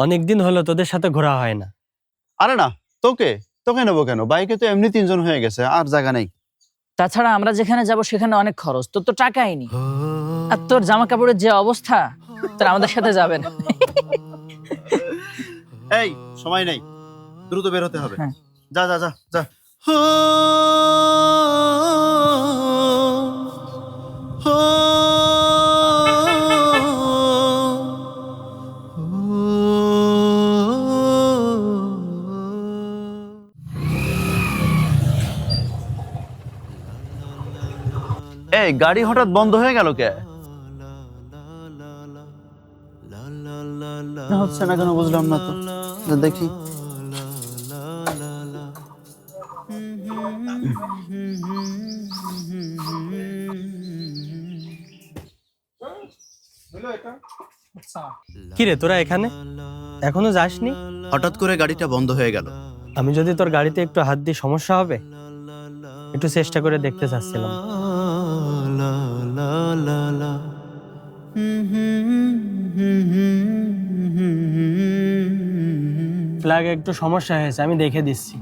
অনেকদিন হলো তোদের সাথে ঘোরা হয় না। আরে না, তোকে তোকে নেবো কেন? বাইকে তো এমনি 3 জন হয়ে গেছে, আর জায়গা নেই। তাছাড়া আমরা যেখানে যাব সেখানে অনেক খরচ, তোর তো টাকাই নেই। আর তোর জামা কাপড়ের যে অবস্থা, তোর আমাদের সাথে যাবে না। এই সময় নেই, দ্রুত বের হতে হবে। হ্যাঁ। যা যা যা যা। এই গাড়ি হঠাৎ বন্ধ হয়ে গেল কে? হচ্ছে না কেন বুঝলাম না তো, দেখি। কি রে তোরা এখানে এখনো যাসনি? হঠাৎ করে গাড়িটা বন্ধ হয়ে গেল। আমি যদি তোর গাড়িতে একটু হাত দিই সমস্যা হবে? একটু চেষ্টা করে দেখতে চাচ্ছিলাম। ফ্ল্যাগ একটু সমস্যা হয়েছে, আমি দেখে দিচ্ছি।